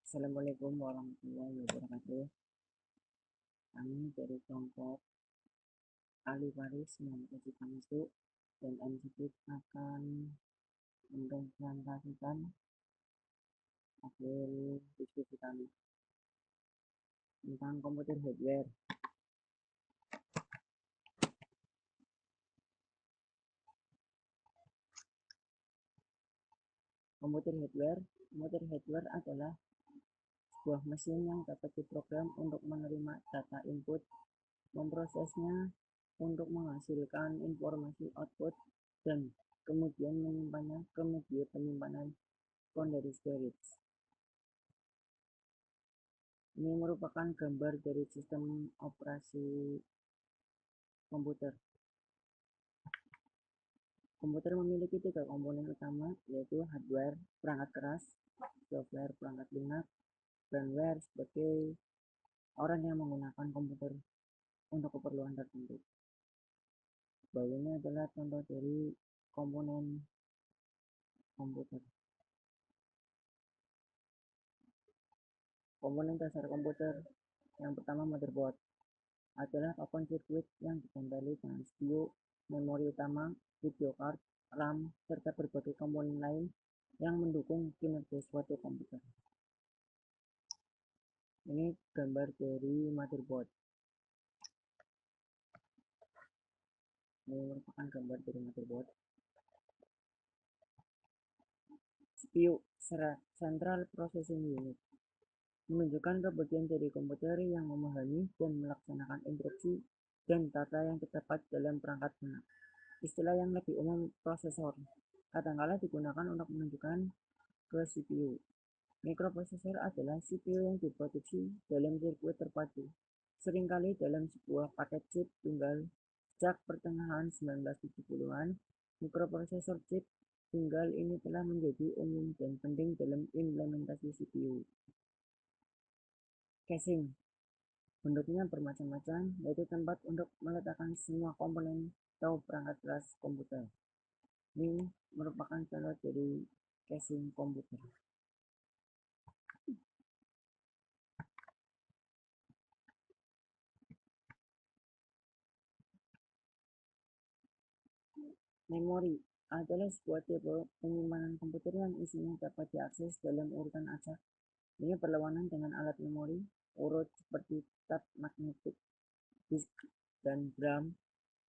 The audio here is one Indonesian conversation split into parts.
Assalamualaikum warahmatullahi wabarakatuh. Kami dari kelompok ahli waris mengajukan masuk dan MCP akan mempresentasikan hasil diskusi kami tentang komputer hardware. Komputer hardware adalah sebuah mesin yang dapat diprogram untuk menerima data input, memprosesnya untuk menghasilkan informasi output, dan kemudian menyimpannya ke media penyimpanan secondary storage. Ini merupakan gambar dari sistem operasi komputer. Komputer memiliki tiga komponen utama, yaitu hardware, perangkat keras, software, perangkat lunak, firmware sebagai orang yang menggunakan komputer untuk keperluan tertentu. Bahwa ini adalah contoh dari komponen komputer. Komponen dasar komputer yang pertama, motherboard adalah papan sirkuit yang ditempeli dengan CPU, memori utama, video card, RAM, serta berbagai komponen lain yang mendukung kinerja suatu komputer. Ini gambar dari motherboard. Ini merupakan gambar dari motherboard. CPU, Central Processing Unit, menunjukkan kebagian dari komputer yang memahami dan melaksanakan instruksi dan data yang terdapat dalam perangkat lunak. Istilah yang lebih umum, prosesor, kadangkala digunakan untuk menunjukkan ke CPU. Mikroprosesor adalah CPU yang diproduksi dalam sirkuit terpadu, seringkali dalam sebuah paket chip tunggal. Sejak pertengahan 1970-an, mikroprosesor chip tunggal ini telah menjadi umum dan penting dalam implementasi CPU. Casing, bentuknya bermacam-macam, yaitu tempat untuk meletakkan semua komponen atau perangkat keras komputer. Ini merupakan contoh dari casing komputer. Memori adalah sebuah tipe penyimpanan komputer yang isinya dapat diakses dalam urutan acak. Ini berlawanan dengan alat memori urut seperti tab magnetic disk dan drum,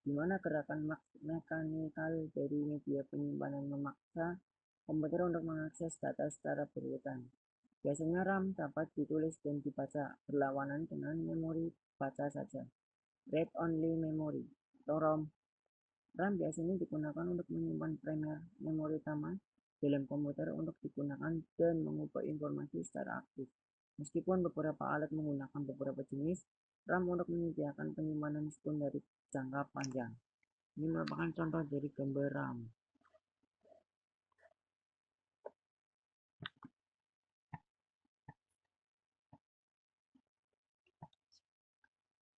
di mana gerakan mekanikal dari media penyimpanan memaksa komputer untuk mengakses data secara berurutan. Biasanya RAM dapat ditulis dan dibaca, berlawanan dengan memori baca saja, read only memory atau ROM. RAM biasanya digunakan untuk menyimpan primer memori utama dalam komputer untuk digunakan dan mengubah informasi secara aktif. Meskipun beberapa alat menggunakan beberapa jenis RAM untuk menyediakan penyimpanan sekunderi jangka panjang. Ini merupakan contoh dari gambar RAM.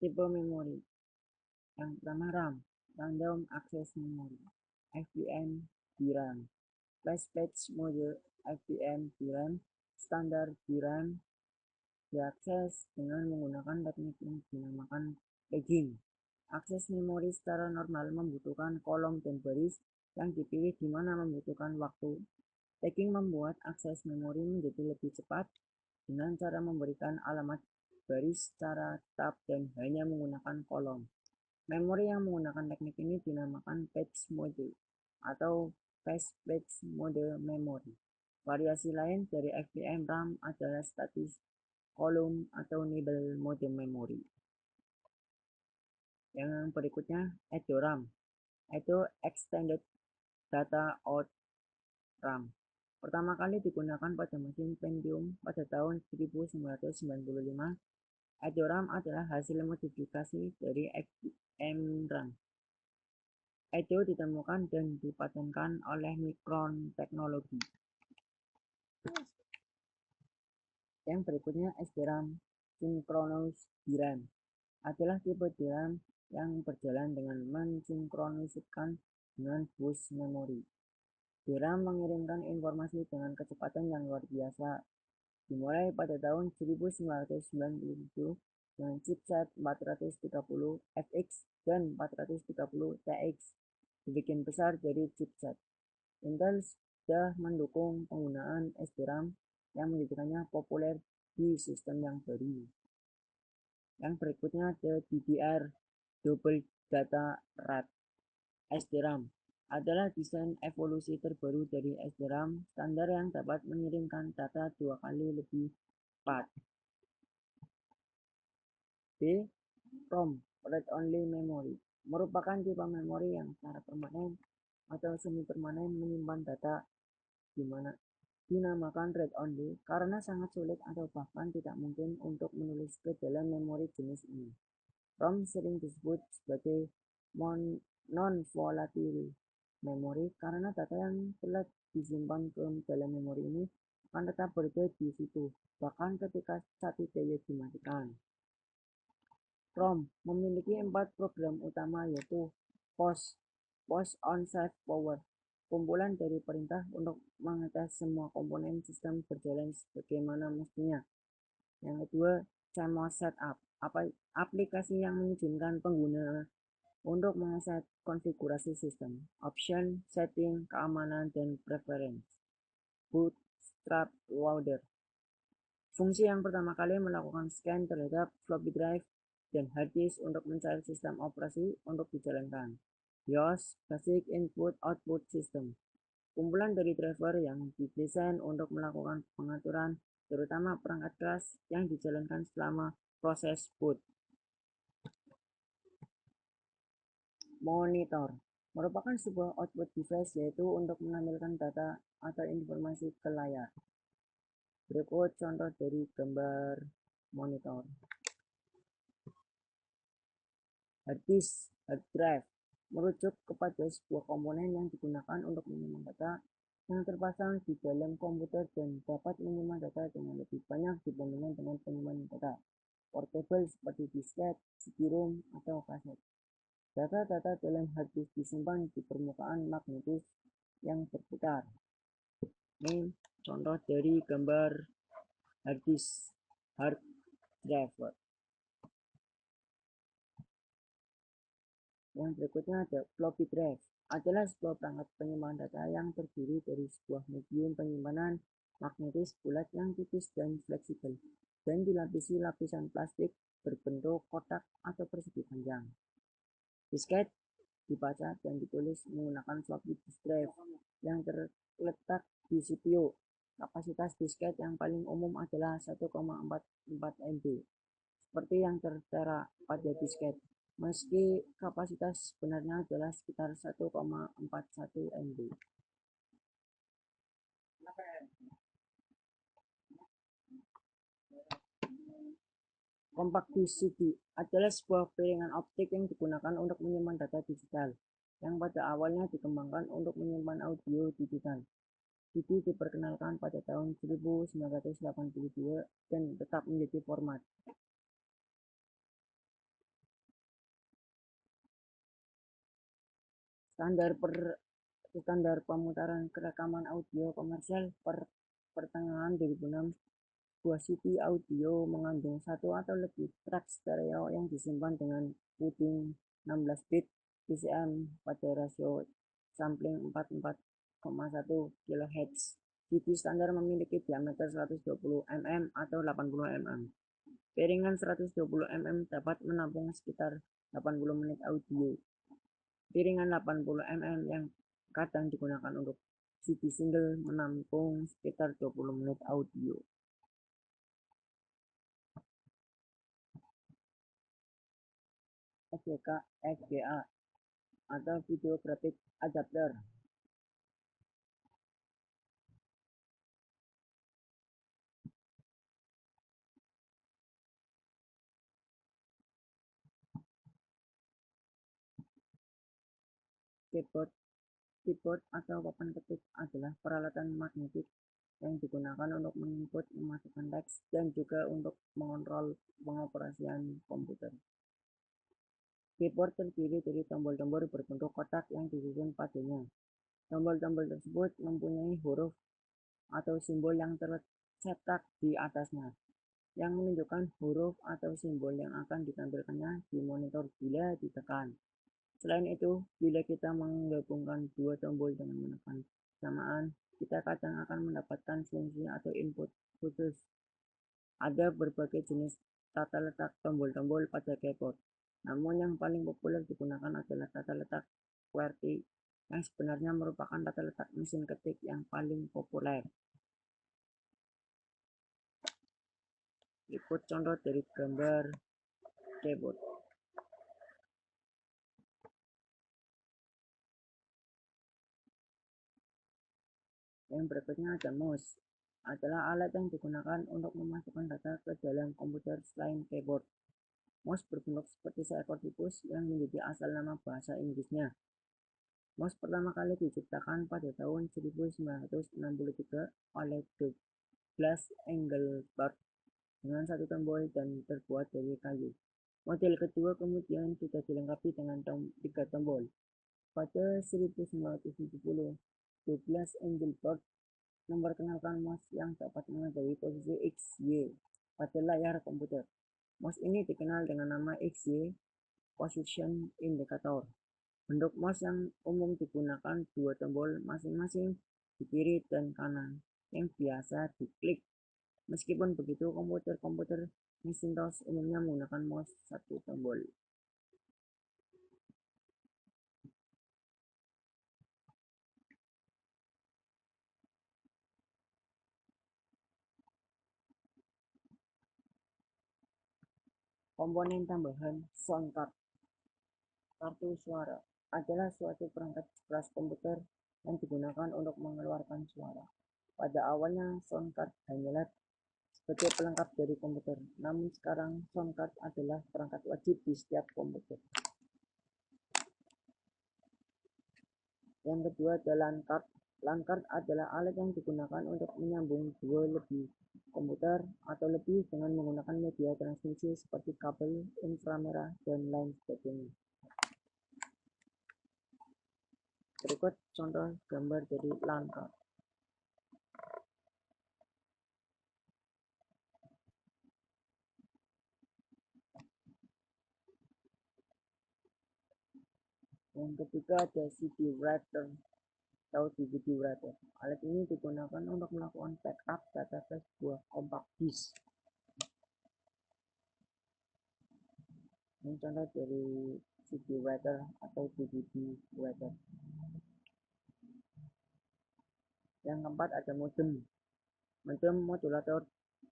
Tipe memori. Yang pertama, RAM, Random Access Memory, FPM DRAM. Flash Page Mode, FPM DRAM, standar DRAM, diakses dengan menggunakan teknik yang dinamakan pegging. Akses memori secara normal membutuhkan kolom dan baris yang dipilih di mana membutuhkan waktu. Pegging membuat akses memori menjadi lebih cepat dengan cara memberikan alamat baris secara tab dan hanya menggunakan kolom. Memori yang menggunakan teknik ini dinamakan page mode atau fast page mode memory. Variasi lain dari FPM RAM adalah statis kolom atau nibble mode memory. Yang berikutnya, EDORAM, itu Extended Data Out RAM. Pertama kali digunakan pada mesin Pentium pada tahun 1995. EDORAM adalah hasil modifikasi dari FPM RAM. EDO ditemukan dan dipatenkan oleh Micron Technology. Yang berikutnya, SDRAM, Synchronous DRAM, adalah tipe DRAM yang berjalan dengan mensinkronisikan dengan bus memori. DRAM mengirimkan informasi dengan kecepatan yang luar biasa dimulai pada tahun 1997 dengan chipset 430 FX dan 430 TX, sebagian besar dari chipset. Intel sudah mendukung penggunaan SDRAM yang menjadikannya populer di sistem yang baru. Yang berikutnya ada DDR Double Data Rate. SDRAM adalah desain evolusi terbaru dari SDRAM standar yang dapat mengirimkan data 2 kali lebih cepat. B. ROM Read Only Memory merupakan tipe memori yang secara permanen atau semi permanen menyimpan data, dinamakan read only karena sangat sulit atau bahkan tidak mungkin untuk menulis ke dalam memori jenis ini. ROM sering disebut sebagai non-volatile memory karena data yang telah disimpan ke dalam memori ini akan tetap berada di situ bahkan ketika satu daya dimatikan. ROM memiliki 4 program utama, yaitu POS on Save Power, kumpulan dari perintah untuk mengetes semua komponen sistem berjalan sebagaimana mestinya. Yang kedua, CMOS Setup, aplikasi yang mengizinkan pengguna untuk mengeset konfigurasi sistem, option, setting, keamanan, dan preference. Bootstrap Loader, fungsi yang pertama kali melakukan scan terhadap floppy drive dan hard disk untuk mencari sistem operasi untuk dijalankan. BIOS Basic Input Output System, kumpulan dari driver yang didesain untuk melakukan pengaturan terutama perangkat keras yang dijalankan selama proses boot. Monitor merupakan sebuah output device, yaitu untuk menampilkan data atau informasi ke layar. Berikut contoh dari gambar monitor. Hard disk, hard drive, merujuk kepada sebuah komponen yang digunakan untuk menyimpan data yang terpasang di dalam komputer dan dapat menyimpan data dengan lebih banyak dibandingkan dengan penyimpanan data portable seperti disket, CD-ROM, atau kaset. Data-data dalam hard disk disimpan di permukaan magnetis yang berputar. Ini contoh dari gambar hard disk hard drive. Yang berikutnya ada floppy drive, adalah sebuah perangkat penyimpanan data yang terdiri dari sebuah medium penyimpanan magnetis bulat yang tipis dan fleksibel dan dilapisi lapisan plastik berbentuk kotak atau persegi panjang. Disket dibaca dan ditulis menggunakan floppy disk drive yang terletak di CPU. Kapasitas disket yang paling umum adalah 1,44 MB, seperti yang tertera pada disket, meski kapasitas sebenarnya adalah sekitar 1,41 MB. Compact Disc CD adalah sebuah piringan optik yang digunakan untuk menyimpan data digital, yang pada awalnya dikembangkan untuk menyimpan audio digital. CD diperkenalkan pada tahun 1982 dan tetap menjadi format. Standar pemutaran rekaman audio komersial pertengahan 2006, sebuah CD audio mengandung satu atau lebih track stereo yang disimpan dengan puding 16 bit PCM pada rasio sampling 44,1 kHz. CD standar memiliki diameter 120 mm atau 80 mm. Piringan 120 mm dapat menampung sekitar 80 menit audio. Piringan 80 mm yang kadang digunakan untuk CD single menampung sekitar 20 menit audio. FGA atau Video Graphic Adapter. Keyboard atau papan ketik adalah peralatan magnetik yang digunakan untuk menginput, memasukkan teks, dan juga untuk mengontrol pengoperasian komputer. Keyboard terdiri dari tombol-tombol berbentuk kotak yang disusun padanya. Tombol-tombol tersebut mempunyai huruf atau simbol yang cetak di atasnya, yang menunjukkan huruf atau simbol yang akan ditampilkannya di monitor bila ditekan. Selain itu, bila kita menggabungkan dua tombol dengan menekan bersamaan, kita kadang akan mendapatkan fungsi atau input khusus. Ada berbagai jenis tata letak tombol-tombol pada keyboard, namun yang paling populer digunakan adalah tata letak QWERTY, yang sebenarnya merupakan tata letak mesin ketik yang paling populer. Berikut contoh dari gambar keyboard. Yang berikutnya ada mouse, adalah alat yang digunakan untuk memasukkan data ke dalam komputer selain keyboard. Mouse berbentuk seperti seekor tikus yang menjadi asal nama bahasa Inggrisnya. Mouse pertama kali diciptakan pada tahun 1963 oleh Douglas Engelbart dengan satu tombol dan terbuat dari kayu. Model kedua kemudian sudah dilengkapi dengan 3 tombol. Pada 1970, Douglas Engelbart memperkenalkan mouse yang dapat mengetahui posisi X, Y pada layar komputer. Mouse ini dikenal dengan nama XY Position Indicator. Bentuk mouse yang umum digunakan dua tombol masing-masing di kiri dan kanan yang biasa diklik. Meskipun begitu, komputer-komputer Macintosh umumnya menggunakan mouse satu tombol. Komponen tambahan sound card. Kartu suara adalah suatu perangkat keras komputer yang digunakan untuk mengeluarkan suara. Pada awalnya, sound card hanyalah sebagai pelengkap dari komputer, namun sekarang sound card adalah perangkat wajib di setiap komputer. Yang kedua adalah LAN card. LAN card adalah alat yang digunakan untuk menyambung dua lebih komputer atau lebih dengan menggunakan media transmisi seperti kabel, inframerah, dan lain sebagainya. Berikut contoh gambar dari LAN card. Yang ketiga ada CD writer atau DVD writer. Alat ini digunakan untuk melakukan backup data ke sebuah compact disk. Ini contoh dari CD writer atau DVD writer. Yang keempat ada modem. Modem modulator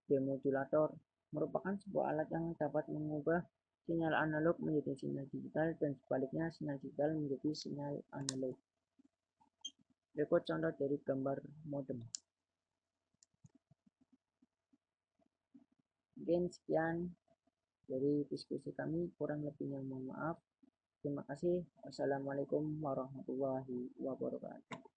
demodulator merupakan sebuah alat yang dapat mengubah sinyal analog menjadi sinyal digital dan sebaliknya sinyal digital menjadi sinyal analog. Berikut contoh dari gambar modem. Mungkin sekian dari diskusi kami, kurang lebihnya mohon maaf. Terima kasih. Wassalamualaikum warahmatullahi wabarakatuh.